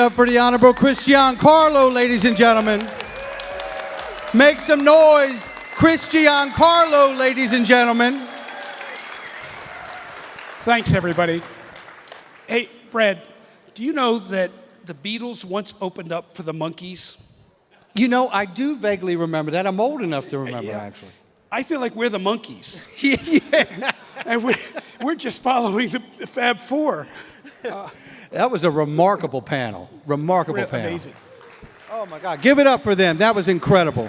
Up for the Honorable Giancarlo, ladies and gentlemen. Make some noise, Giancarlo, ladies and gentlemen. Thanks, everybody. Hey, Brad, do you know that the Beatles once opened up for the Monkees? You know, I do vaguely remember that. I'm old enough to remember, actually. I feel like we're the Monkees. Yeah. And we're just following the Fab Four. That was a remarkable panel. Remarkable panel. Amazing. Oh, my God. Give it up for them. That was incredible.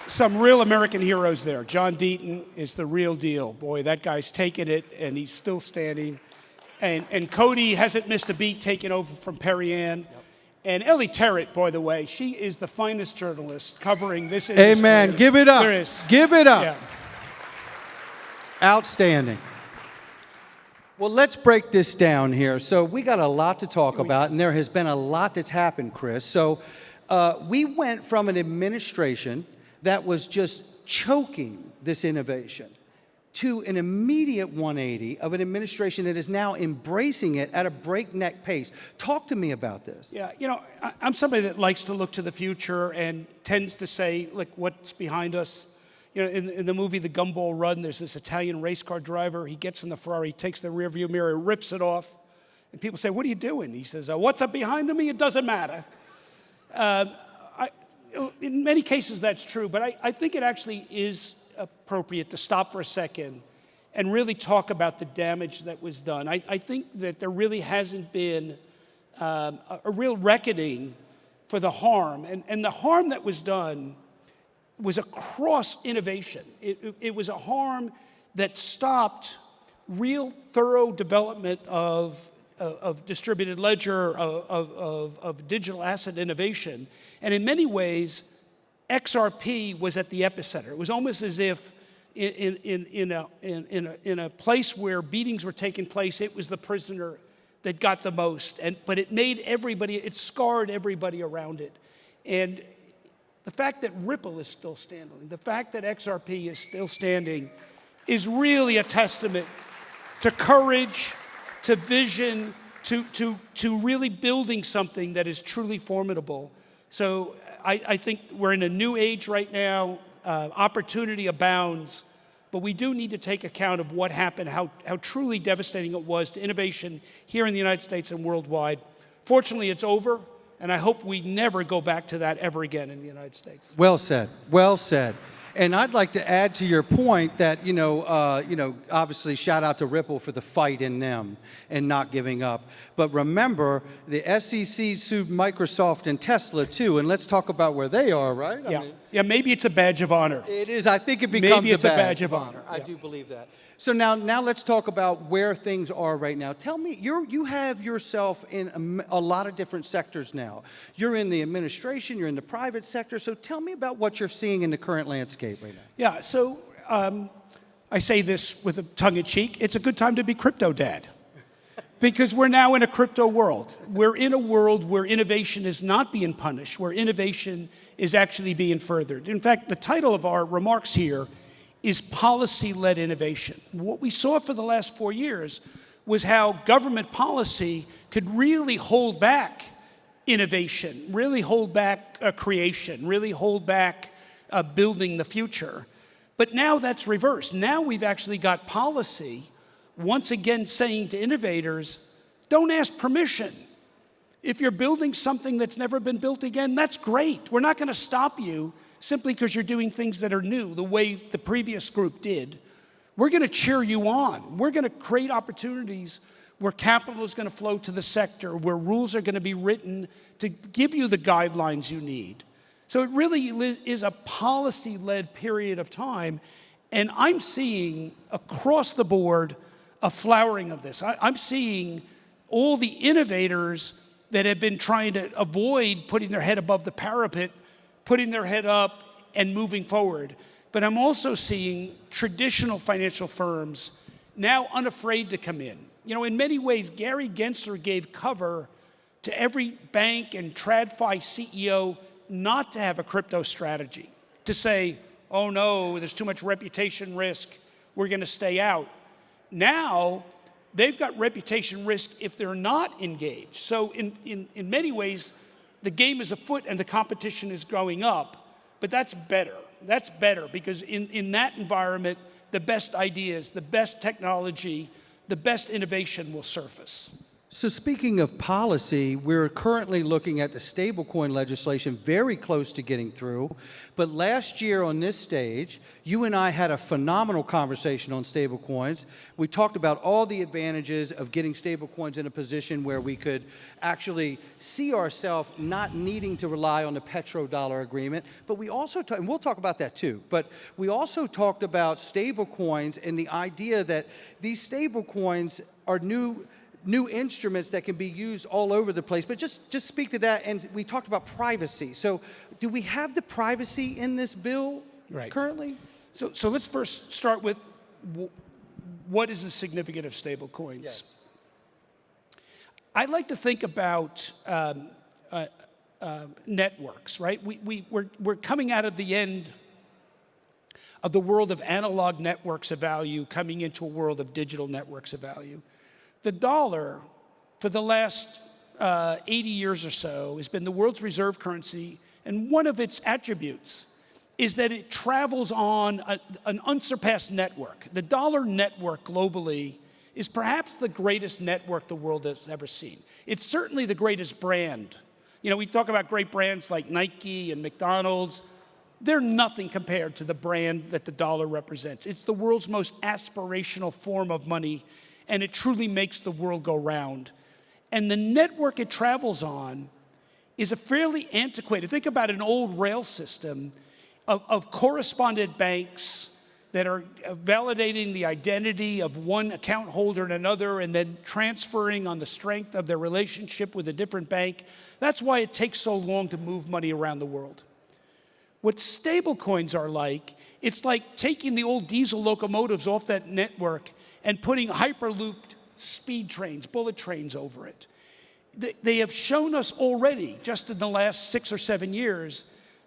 Some real American heroes there. John Deaton is the real deal. Boy, that guy's taking it, and he's still standing. And Cody hasn't missed a beat taking over from Perry Ann. Yep. And Ellie Terrett, by the way, she is the finest journalist covering this industry. Amen. Give it up. There is. Give it up. Yeah. Outstanding. Well, let's break this down here. So we got a lot to talk about, and there has been a lot that's happened, Chris. So we went from an administration that was just choking this innovation to an immediate 180 of an administration that is now embracing it at a breakneck pace. Talk to me about this. Yeah, you know, I'm somebody that likes to look to the future and tends to say, like, what's behind us? You know, in the movie The Gumball Run, there's this Italian race car driver. He gets in the Ferrari, takes the rearview mirror, rips it off. And people say, what are you doing? He says, what's up behind me? It doesn't matter. In many cases, that's true. But I think it actually is appropriate to stop for a second and really talk about the damage that was done. I think that there really hasn't been a real reckoning for the harm. And the harm that was done was across innovation. It was a harm that stopped real thorough development of distributed ledger, of digital asset innovation. And in many ways, XRP was at the epicenter. It was almost as if in a place where beatings were taking place, it was the prisoner that got the most. But it made everybody, it scarred everybody around it. And the fact that Ripple is still standing, the fact that XRP is still standing is really a testament to courage, to vision, to really building something that is truly formidable. So I think we're in a new age right now. Opportunity abounds, but we do need to take account of what happened, how truly devastating it was to innovation here in the United States and worldwide. Fortunately, it's over. And I hope we never go back to that ever again in the United States. Well said. Well said. And I'd like to add to your point that, obviously shout out to Ripple for the fight in them and not giving up. But remember, the SEC sued Microsoft and Tesla too. And let's talk about where they are, right? Yeah, maybe it's a badge of honor. It is. I think it becomes maybe it's a badge of honor. I do believe that. So now let's talk about where things are right now. Tell me, you have yourself in a lot of different sectors now. You're in the administration, you're in the private sector. So tell me about what you're seeing in the current landscape right now. Yeah, so I say this with a tongue-in-cheek. It's a good time to be crypto dad. Because we're now in a crypto world. We're in a world where innovation is not being punished, where innovation is actually being furthered. In fact, the title of our remarks here is policy-led innovation. What we saw for the last 4 years was how government policy could really hold back innovation, really hold back creation, really hold back building the future. But now that's reversed. Now we've actually got policy once again saying to innovators, don't ask permission. If you're building something that's never been built again, that's great. We're not going to stop you simply because you're doing things that are new, the way the previous group did. We're going to cheer you on. We're going to create opportunities where capital is going to flow to the sector, where rules are going to be written to give you the guidelines you need. So it really is a policy-led period of time, and I'm seeing across the board a flowering of this. I'm seeing all the innovators that have been trying to avoid putting their head above the parapet, putting their head up and moving forward. But I'm also seeing traditional financial firms now unafraid to come in. You know, in many ways, Gary Gensler gave cover to every bank and TradFi CEO not to have a crypto strategy, to say, oh no, there's too much reputation risk, we're going to stay out. Now, they've got reputation risk if they're not engaged. So in many ways, the game is afoot and the competition is growing up, but that's better. That's better because in that environment, the best ideas, the best technology, the best innovation will surface. So speaking of policy, we're currently looking at the stablecoin legislation, very close to getting through. But last year on this stage, you and I had a phenomenal conversation on stablecoins. We talked about all the advantages of getting stablecoins in a position where we could actually see ourselves not needing to rely on the petrodollar agreement. But we also, and we'll talk about that too, but we also talked about stablecoins and the idea that these stablecoins are new instruments that can be used all over the place. But just speak to that, and we talked about privacy. So do we have the privacy in this bill currently? So let's first start with what is the significance of stablecoins? Yes. I like to think about networks, right? We're coming out of the end of the world of analog networks of value, coming into a world of digital networks of value. The dollar, for the last 80 years or so, has been the world's reserve currency, and one of its attributes is that it travels on an unsurpassed network. The dollar network globally is perhaps the greatest network the world has ever seen. It's certainly the greatest brand. You know, we talk about great brands like Nike and McDonald's. They're nothing compared to the brand that the dollar represents. It's the world's most aspirational form of money, and it truly makes the world go round. And the network it travels on is a fairly antiquated, think about an old rail system of correspondent banks that are validating the identity of one account holder and another and then transferring on the strength of their relationship with a different bank. That's why it takes so long to move money around the world. What stablecoins are like, it's like taking the old diesel locomotives off that network and putting hyperlooped speed trains, bullet trains over it. They have shown us already, just in the last 6 or 7 years,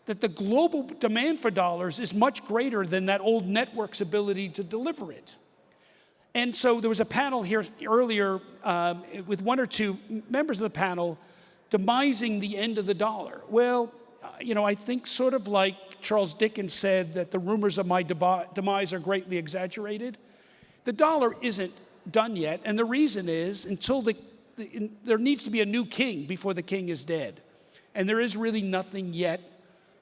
that the global demand for dollars is much greater than that old network's ability to deliver it. And so there was a panel here earlier with 1 or 2 members of the panel demising the end of the dollar. Well, you know, I think sort of like Charles Dickens said that the rumors of my demise are greatly exaggerated. The dollar isn't done yet, and the reason is until there needs to be a new king before the king is dead. And there is really nothing yet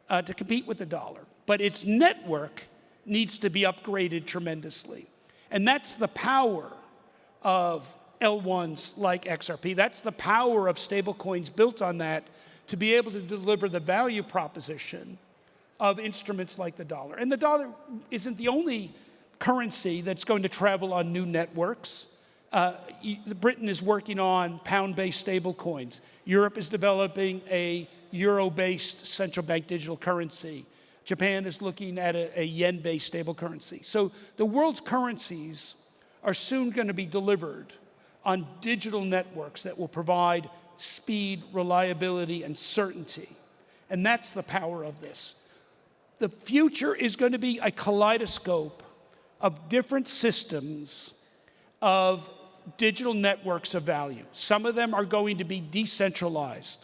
to compete with the dollar. But its network needs to be upgraded tremendously. And that's the power of L1s like XRP. That's the power of stablecoins built on that to be able to deliver the value proposition of instruments like the dollar. And the dollar isn't the only currency that's going to travel on new networks. Britain is working on pound-based stablecoins. Europe is developing a euro-based central bank digital currency. Japan is looking at a yen-based stable currency. So the world's currencies are soon going to be delivered on digital networks that will provide speed, reliability, and certainty. And that's the power of this. The future is going to be a kaleidoscope of different systems of digital networks of value. Some of them are going to be decentralized.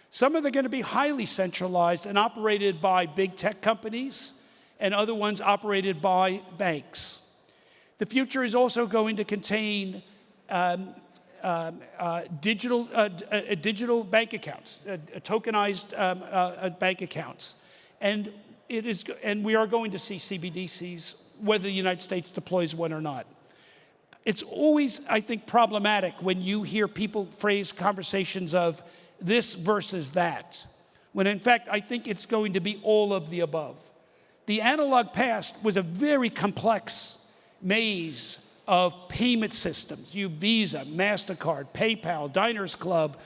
Some of them are going to be highly centralized and operated by big tech companies, and other ones operated by banks. The future is also going to contain digital bank accounts, tokenized bank accounts. And we are going to see CBDCs, whether the United States deploys one or not. It's always, I think, problematic when you hear people phrase conversations of this versus that, when in fact, I think it's going to be all of the above. The analog past was a very complex maze of payment systems. You Visa, MasterCard, PayPal, Diners Club,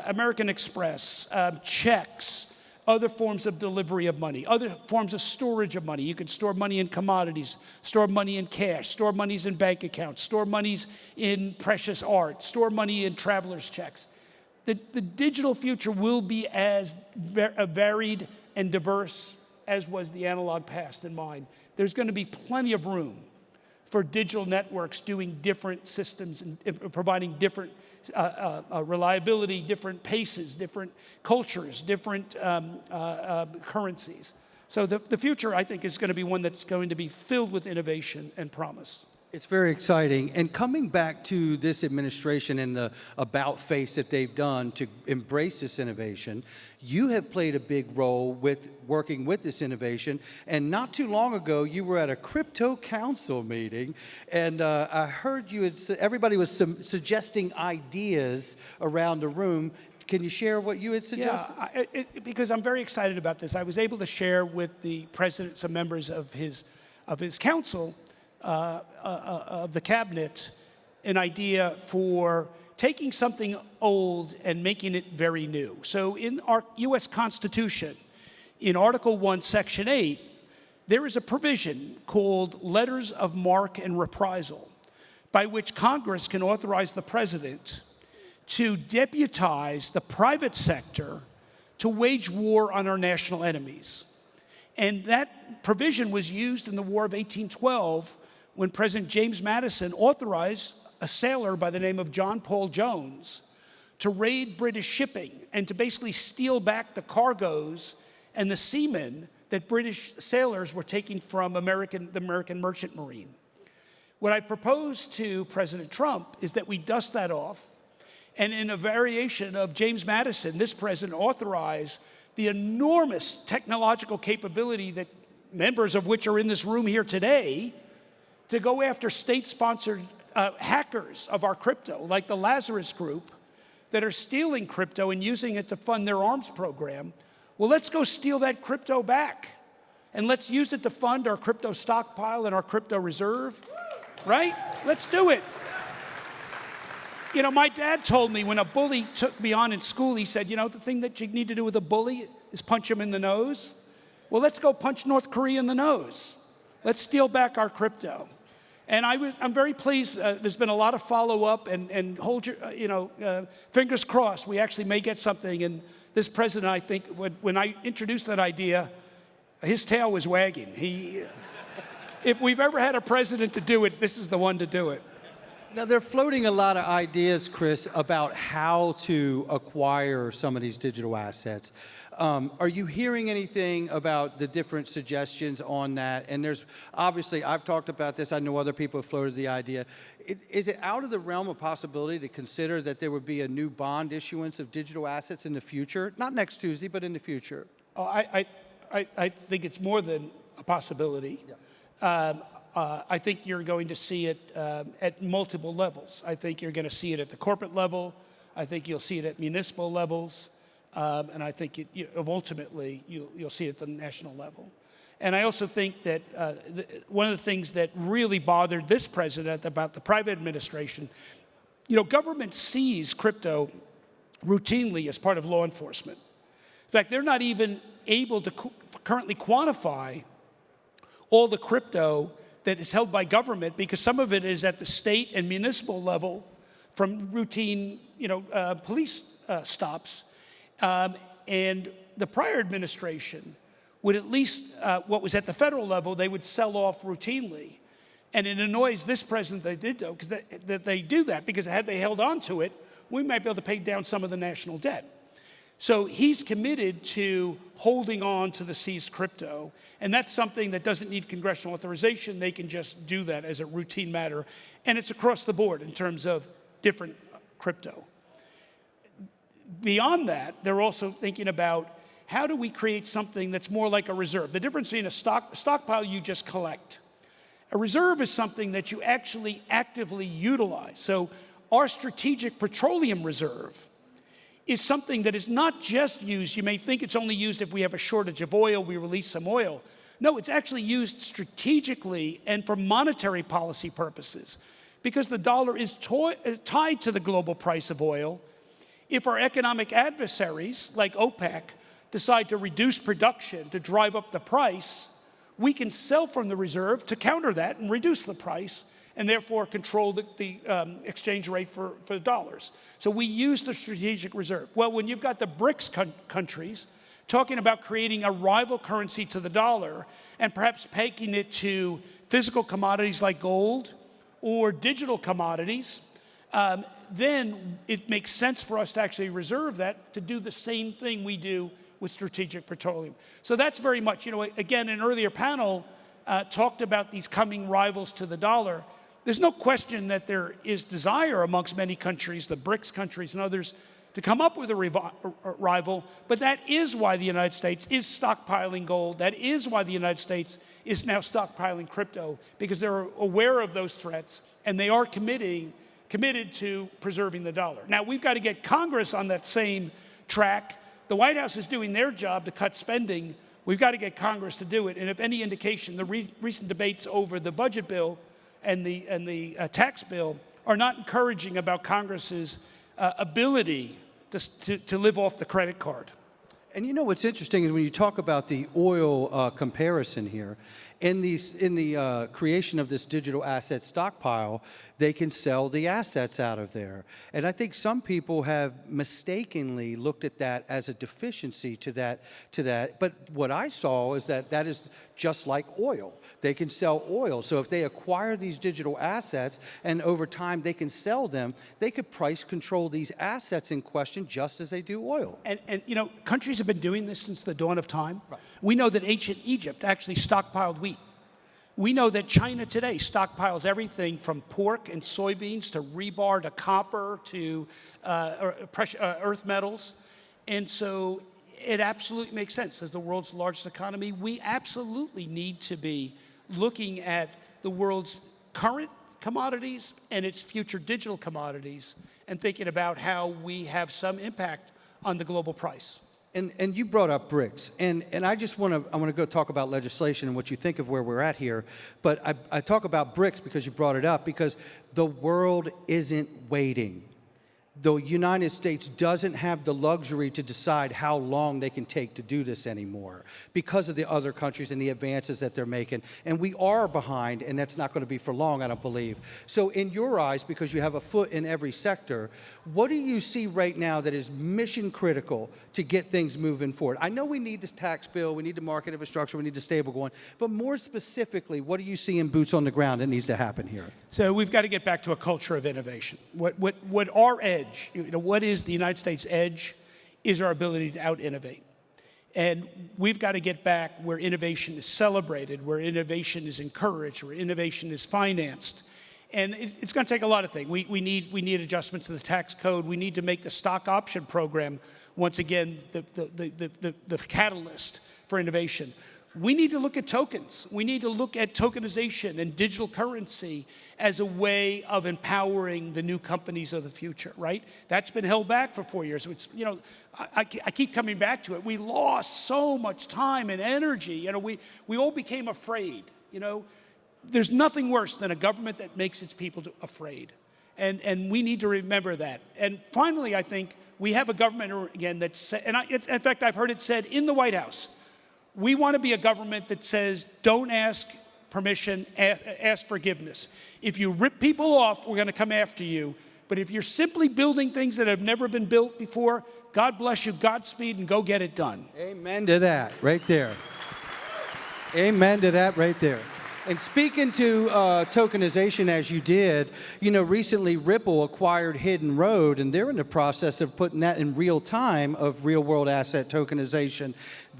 American Express, checks, other forms of delivery of money, other forms of storage of money. You can store money in commodities, store money in cash, store monies in bank accounts, store monies in precious art, store money in traveler's checks. The digital future will be as varied and diverse as was the analog past in mind. There's going to be plenty of room for digital networks doing different systems and providing different reliability, different paces, different cultures, different currencies. So the future, I think, is going to be one that's going to be filled with innovation and promise. It's very exciting. And coming back to this administration and the about face that they've done to embrace this innovation, you have played a big role with working with this innovation. And not too long ago, you were at a crypto council meeting, and I heard you had, everybody was suggesting ideas around the room. Can you share what you had suggested? Yeah, because I'm very excited about this. I was able to share with the president, some members of his council, of the cabinet, an idea for taking something old and making it very new. So in our U.S. Constitution, in Article 1, Section 8, there is a provision called letters of marque and reprisal, by which Congress can authorize the president to deputize the private sector to wage war on our national enemies. And that provision was used in the War of 1812 when President James Madison authorized a sailor by the name of John Paul Jones to raid British shipping and to basically steal back the cargoes and the seamen that British sailors were taking from the American merchant marine. What I proposed to President Trump is that we dust that off, and in a variation of James Madison, this president authorized the enormous technological capability that members of which are in this room here today to go after state-sponsored hackers of our crypto, like the Lazarus Group, that are stealing crypto and using it to fund their arms program. Well, let's go steal that crypto back, and let's use it to fund our crypto stockpile and our crypto reserve, right? Let's do it. You know, my dad told me when a bully took me on in school, he said, you know, the thing that you need to do with a bully is punch him in the nose. Well, let's go punch North Korea in the nose. Let's steal back our crypto. And I'm very pleased. There's been a lot of follow-up, and hold your, fingers crossed. We actually may get something. And this president, I think, when I introduced that idea, his tail was wagging. If we've ever had a president to do it, this is the one to do it. Now, they're floating a lot of ideas, Chris, about how to acquire some of these digital assets. Are you hearing anything about the different suggestions on that? And there's, obviously, I've talked about this. I know other people have floated the idea. Is it out of the realm of possibility to consider that there would be a new bond issuance of digital assets in the future? Not next Tuesday, but in the future. Oh, I think it's more than a possibility. Yeah. I think you're going to see it at multiple levels. I think you're going to see it at the corporate level. I think you'll see it at municipal levels. And I think ultimately you'll see it at the national level. And I also think that one of the things that really bothered this president about the private administration, government sees crypto routinely as part of law enforcement. In fact, they're not even able to currently quantify all the crypto that is held by government, because some of it is at the state and municipal level from routine, police stops. And the prior administration would at least, what was at the federal level, they would sell off routinely. And it annoys this president they did though, because that they do that, because had they held on to it, we might be able to pay down some of the national debt. So he's committed to holding on to the seized crypto, and that's something that doesn't need congressional authorization. They can just do that as a routine matter, and it's across the board in terms of different crypto. Beyond that, they're also thinking about how do we create something that's more like a reserve. The difference between a stockpile you just collect. A reserve is something that you actually actively utilize. So our strategic petroleum reserve is something that is not just used. You may think it's only used if we have a shortage of oil, we release some oil. No, it's actually used strategically and for monetary policy purposes, because the dollar is tied to the global price of oil. If our economic adversaries, like OPEC, decide to reduce production to drive up the price, we can sell from the reserve to counter that and reduce the price, and therefore control the exchange rate for dollars. So we use the strategic reserve. Well, when you've got the BRICS countries talking about creating a rival currency to the dollar and perhaps pegging it to physical commodities like gold or digital commodities, then it makes sense for us to actually reserve that to do the same thing we do with strategic petroleum. So that's very much, again, an earlier panel talked about these coming rivals to the dollar. There's no question that there is desire amongst many countries, the BRICS countries and others, to come up with a rival, but that is why the United States is stockpiling gold. That is why the United States is now stockpiling crypto, because they're aware of those threats and they are committed to preserving the dollar. Now, we've got to get Congress on that same track. The White House is doing their job to cut spending. We've got to get Congress to do it. And if any indication, the recent debates over the budget bill and the tax bill are not encouraging about Congress's ability to live off the credit card. And what's interesting is when you talk about the oil comparison here, in the creation of this digital asset stockpile, they can sell the assets out of there. And I think some people have mistakenly looked at that as a deficiency to that. But what I saw is that is just like oil. They can sell oil. So if they acquire these digital assets and over time they can sell them, they could price control these assets in question just as they do oil. And countries have been doing this since the dawn of time. Right. We know that ancient Egypt actually stockpiled wheat. We know that China today stockpiles everything from pork and soybeans to rebar to copper to earth metals. And so it absolutely makes sense. As the world's largest economy, we absolutely need to be looking at the world's current commodities and its future digital commodities and thinking about how we have some impact on the global price. And you brought up BRICS, and I want to go talk about legislation and what you think of where we're at here. But I talk about BRICS because you brought it up, because the world isn't waiting. The United States doesn't have the luxury to decide how long they can take to do this anymore because of the other countries and the advances that they're making. And we are behind, and that's not going to be for long, I don't believe. So in your eyes, because you have a foot in every sector, what do you see right now that is mission critical to get things moving forward? I know we need this tax bill, we need the market infrastructure, we need the stablecoin, but more specifically, what do you see in boots on the ground that needs to happen here? So we've got to get back to a culture of innovation. What our edge, what is the United States edge, is our ability to out-innovate. And we've got to get back where innovation is celebrated, where innovation is encouraged, where innovation is financed. And it's going to take a lot of things. We need adjustments to the tax code. We need to make the stock option program, once again, the catalyst for innovation. We need to look at tokens. We need to look at tokenization and digital currency as a way of empowering the new companies of the future, right? That's been held back for 4 years. It's, I keep coming back to it. We lost so much time and energy. We all became afraid. There's nothing worse than a government that makes its people afraid. And we need to remember that. And finally, I think we have a government, again, that's, in fact, I've heard it said in the White House, we want to be a government that says, don't ask permission, ask forgiveness. If you rip people off, we're going to come after you. But if you're simply building things that have never been built before, God bless you, Godspeed, and go get it done. Amen to that, right there. Amen to that right there. And speaking to tokenization, as you did, recently Ripple acquired Hidden Road, and they're in the process of putting that in real time of real-world asset tokenization.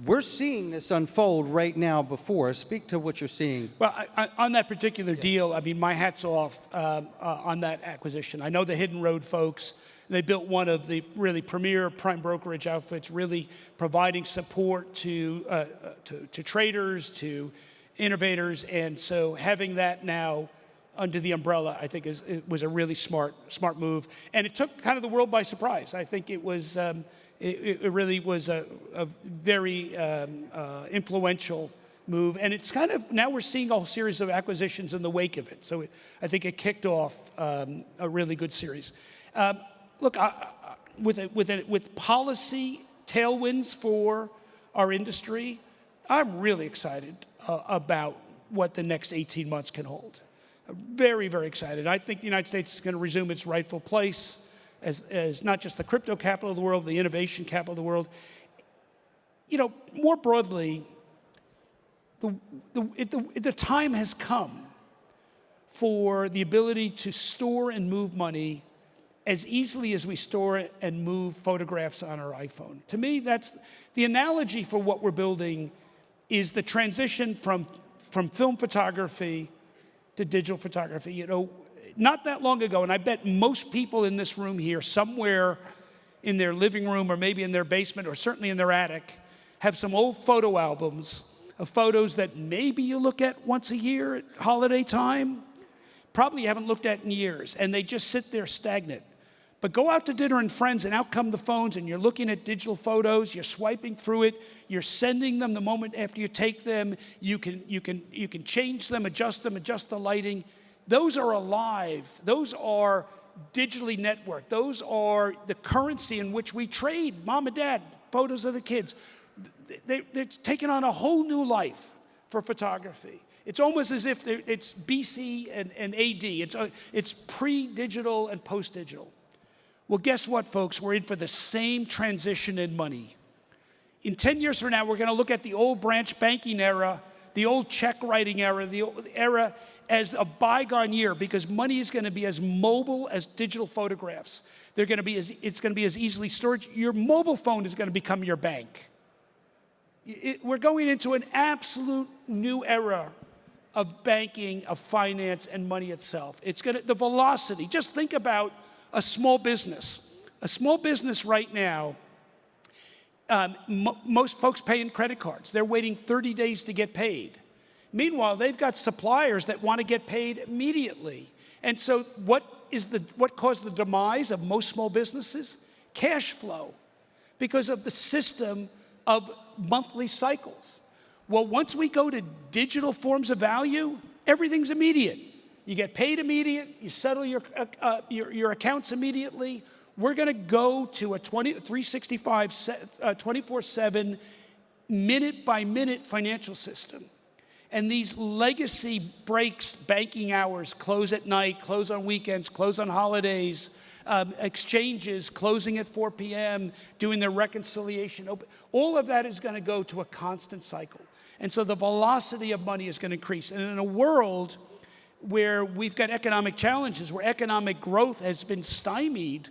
We're seeing this unfold right now before us. Speak to what you're seeing. Well, on that particular deal, my hat's off on that acquisition. I know the Hidden Road folks. They built one of the really premier prime brokerage outfits, really providing support to traders, to innovators, and so having that now under the umbrella, I think was a really smart move, and it took kind of the world by surprise. I think it was it really was a very influential move, and it's kind of now we're seeing a whole series of acquisitions in the wake of it. So I think it kicked off a really good series. Look, with policy tailwinds for our industry, I'm really excited about what the next 18 months can hold. Very, very excited. I think the United States is going to resume its rightful place as not just the crypto capital of the world, the innovation capital of the world. more broadly, the time has come for the ability to store and move money as easily as we store and move photographs on our iPhone. To me, that's the analogy for what we're building is the transition from film photography to digital photography. Not that long ago, and I bet most people in this room here, somewhere in their living room or maybe in their basement or certainly in their attic, have some old photo albums of photos that maybe you look at once a year at holiday time, probably you haven't looked at in years, and they just sit there stagnant. But go out to dinner and friends, and out come the phones, and you're looking at digital photos, you're swiping through it, you're sending them the moment after you take them, you can change them, adjust the lighting. Those are alive. Those are digitally networked. Those are the currency in which we trade, mom and dad, photos of the kids. They're taking on a whole new life for photography. It's almost as if it's BC and AD. It's pre-digital and post-digital. Well, guess what, folks? We're in for the same transition in money. In 10 years from now, we're going to look at the old branch banking era, the old check writing era, the old era as a bygone year, because money is going to be as mobile as digital photographs. It's going to be as easily stored. Your mobile phone is going to become your bank. We're going into an absolute new era of banking, of finance, and money itself. The velocity. Just think about a small business. A small business right now, most folks pay in credit cards. They're waiting 30 days to get paid. Meanwhile, they've got suppliers that want to get paid immediately. And so what caused the demise of most small businesses? Cash flow, because of the system of monthly cycles. Well, once we go to digital forms of value, everything's immediate. You get paid immediate, you settle your accounts immediately. We're going to go to a 365, 24/7, minute-by-minute financial system. And these legacy breaks, banking hours, close at night, close on weekends, close on holidays, exchanges closing at 4 p.m., doing their reconciliation, all of that is going to go to a constant cycle. And so the velocity of money is going to increase. And in a world where we've got economic challenges, where economic growth has been stymied,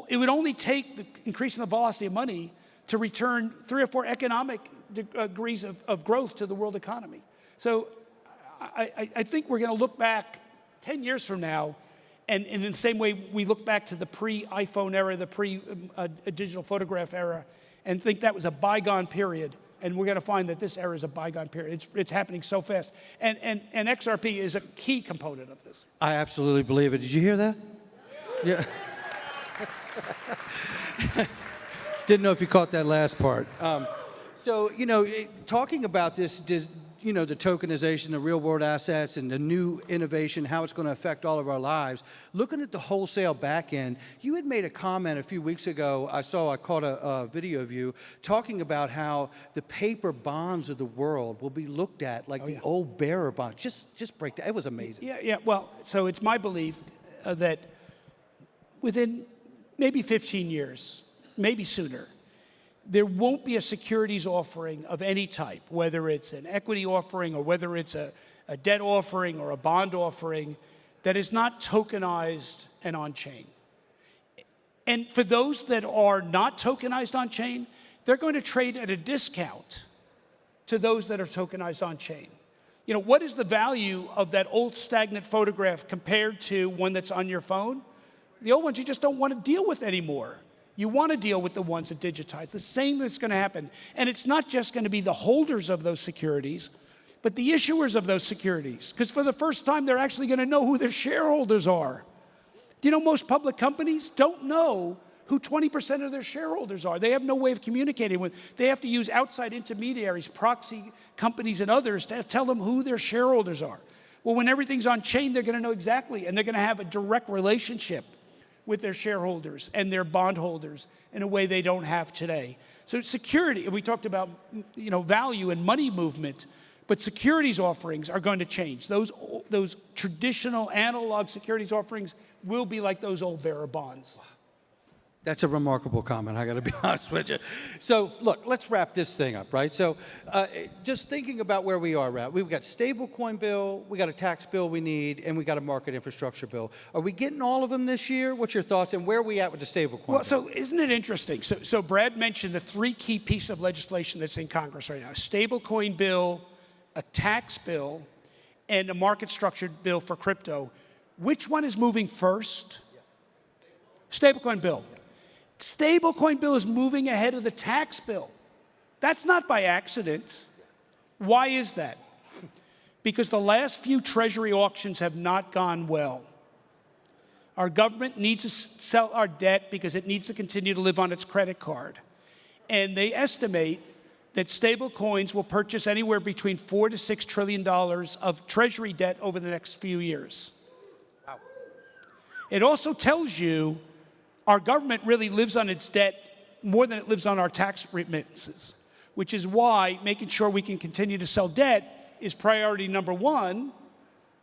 it would only take the increase in the velocity of money to return 3 or 4 economic degrees of growth to the world economy. So I think we're going to look back 10 years from now, and in the same way we look back to the pre-iPhone era, the pre-digital photograph era, and think that was a bygone period. And we're going to find that this era is a bygone period. It's happening so fast. And XRP is a key component of this. I absolutely believe it. Did you hear that? Yeah. Didn't know if you caught that last part. So, talking about this, the tokenization, the real world assets, and the new innovation, how it's going to affect all of our lives, looking at the wholesale back end, you had made a comment a few weeks ago, I caught a video of you, talking about how the paper bonds of the world will be looked at like the old bearer bonds. Just break that. It was amazing. Yeah. Well, so it's my belief that within maybe 15 years, maybe sooner, there won't be a securities offering of any type, whether it's an equity offering or whether it's a debt offering or a bond offering, that is not tokenized and on-chain. And for those that are not tokenized on-chain, they're going to trade at a discount to those that are tokenized on-chain. What is the value of that old stagnant photograph compared to one that's on your phone? The old ones you just don't want to deal with anymore. You want to deal with the ones that digitize. The same that's going to happen. And it's not just going to be the holders of those securities, but the issuers of those securities. Because for the first time, they're actually going to know who their shareholders are. Do you know most public companies don't know who 20% of their shareholders are? They have no way of communicating with. They have to use outside intermediaries, proxy companies and others to tell them who their shareholders are. Well, when everything's on chain, they're going to know exactly, and they're going to have a direct relationship with their shareholders and their bondholders in a way they don't have today. So security, and we talked about value and money movement, but securities offerings are going to change. Those traditional analog securities offerings will be like those old bearer bonds. That's a remarkable comment, I got to be honest with you. So, look, let's wrap this thing up, right? So, just thinking about where we are at, we've got stablecoin bill, we got a tax bill we need, and we got a market infrastructure bill. Are we getting all of them this year? What's your thoughts, and where are we at with the stablecoin bill? Well, so isn't it interesting? So Brad mentioned the three key pieces of legislation that's in Congress right now: a stablecoin bill, a tax bill, and a market structured bill for crypto. Which one is moving first? Stablecoin bill. Stablecoin bill is moving ahead of the tax bill. That's not by accident. Why is that? Because the last few Treasury auctions have not gone well. Our government needs to sell our debt because it needs to continue to live on its credit card. And they estimate that stable coins will purchase anywhere between $4 to $6 trillion of Treasury debt over the next few years. Wow. It also tells you our government really lives on its debt more than it lives on our tax remittances, which is why making sure we can continue to sell debt is priority number one.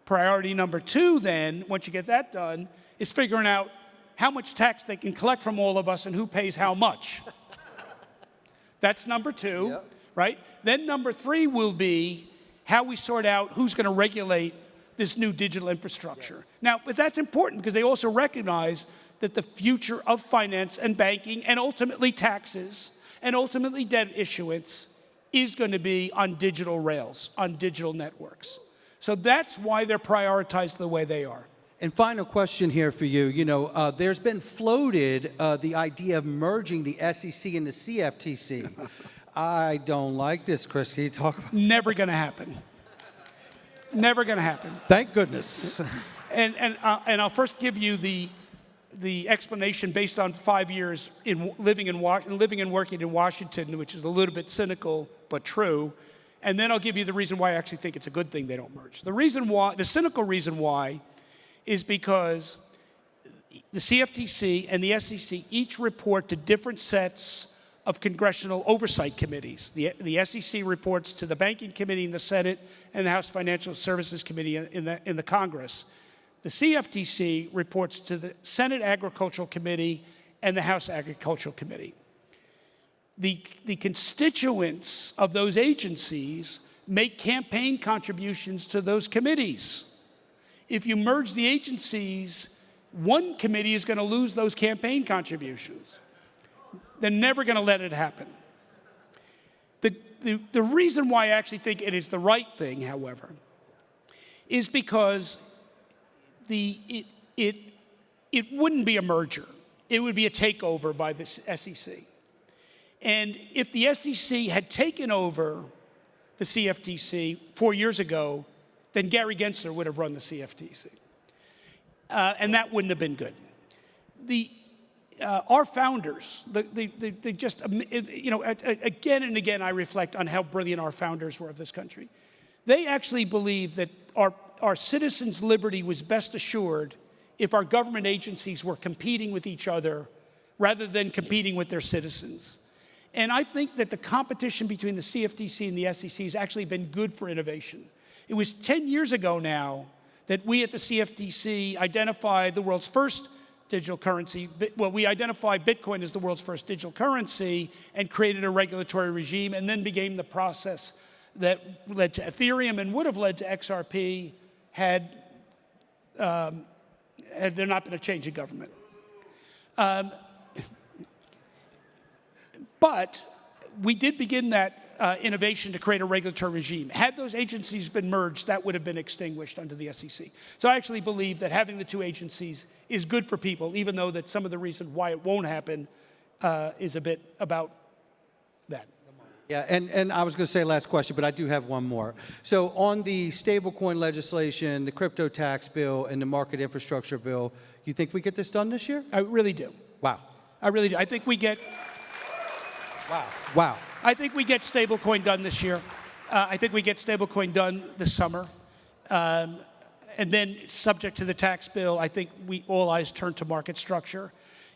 Priority number two, then, once you get that done, is figuring out how much tax they can collect from all of us and who pays how much. That's number two, yep. Right? Then number three will be how we sort out who's going to regulate this new digital infrastructure. Yes. Now, but that's important because they also recognize that the future of finance and banking and ultimately taxes and ultimately debt issuance is going to be on digital rails, on digital networks. So that's why they're prioritized the way they are. And final question here for you. You know, there's been floated the idea of merging the SEC and the CFTC. I don't like this, Chris. Can you talk about that? Never going to happen. Never going to happen. Thank goodness. And I'll first give you the explanation based on 5 years in living and working in Washington, which is a little bit cynical but true. And then I'll give you the reason why I actually think it's a good thing they don't merge. The cynical reason why is because the CFTC and the SEC each report to different sets of congressional oversight committees. The SEC reports to the Banking Committee in the Senate and the House Financial Services Committee in the Congress. The CFTC reports to the Senate Agricultural Committee and the House Agricultural Committee. The constituents of those agencies make campaign contributions to those committees. If you merge the agencies, one committee is going to lose those campaign contributions. They're never going to let it happen. The reason why I actually think it is the right thing, however, is because it wouldn't be a merger. It would be a takeover by the SEC. And if the SEC had taken over the CFTC 4 years ago, then Gary Gensler would have run the CFTC. And that wouldn't have been good. Our founders, they just, again and again I reflect on how brilliant our founders were of this country. They actually believed that our citizens' liberty was best assured if our government agencies were competing with each other rather than competing with their citizens. And I think that the competition between the CFTC and the SEC has actually been good for innovation. It was 10 years ago now that we at the CFTC identified the world's first digital currency. Well, we identified Bitcoin as the world's first digital currency and created a regulatory regime, and then began the process that led to Ethereum and would have led to XRP had there not been a change in government. But we did begin that innovation to create a regulatory regime. Had those agencies been merged, that would have been extinguished under the SEC. So I actually believe that having the two agencies is good for people, even though that some of the reason why it won't happen is a bit about that. Yeah, and I was going to say last question, but I do have one more. So on the stablecoin legislation, the crypto tax bill, and the market infrastructure bill, you think we get this done this year? I really do. Wow. I really do. I think we get... Wow. I think we get stablecoin done this year. I think we get stablecoin done this summer. And then, subject to the tax bill, I think all eyes turn to market structure.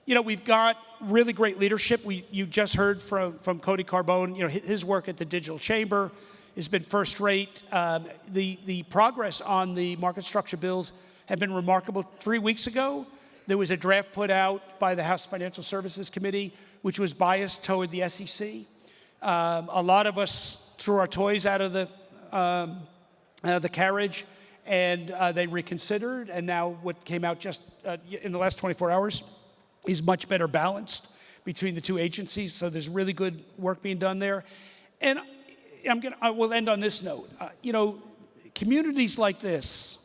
You know, we've got really great leadership. You just heard from Cody Carbone. You know, his work at the Digital Chamber has been first rate. The progress on the market structure bills have been remarkable. 3 weeks ago, There was a draft put out by the House Financial Services Committee, which was biased toward the SEC. A lot of us threw our toys out of the carriage, and they reconsidered. And now what came out just in the last 24 hours is much better balanced between the two agencies. So there's really good work being done there. And I will end on this note. You know, communities like this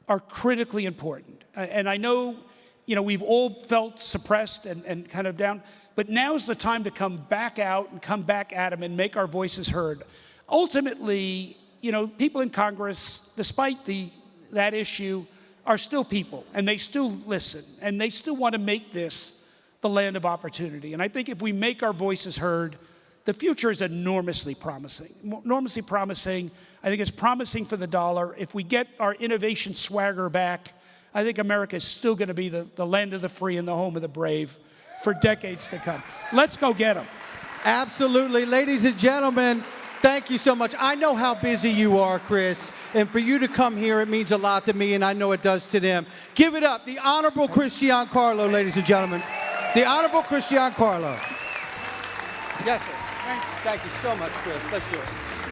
are critically important. And I know, you know, we've all felt suppressed and kind of down, but now's the time to come back out and come back at them and make our voices heard. Ultimately, you know, people in Congress, despite that issue, are still people, and they still listen, and they still want to make this the land of opportunity. And I think if we make our voices heard, the future is enormously promising. Enormously promising. I think it's promising for the dollar. If we get our innovation swagger back, I think America is still going to be the land of the free and the home of the brave for decades to come. Let's go get them. Absolutely. Ladies and gentlemen, thank you so much. I know how busy you are, Chris, and for you to come here, it means a lot to me, and I know it does to them. Give it up. The Honorable Chris Giancarlo, ladies and gentlemen. The Honorable Chris Giancarlo. Yes, sir. Thank you so much, Chris. Let's do it.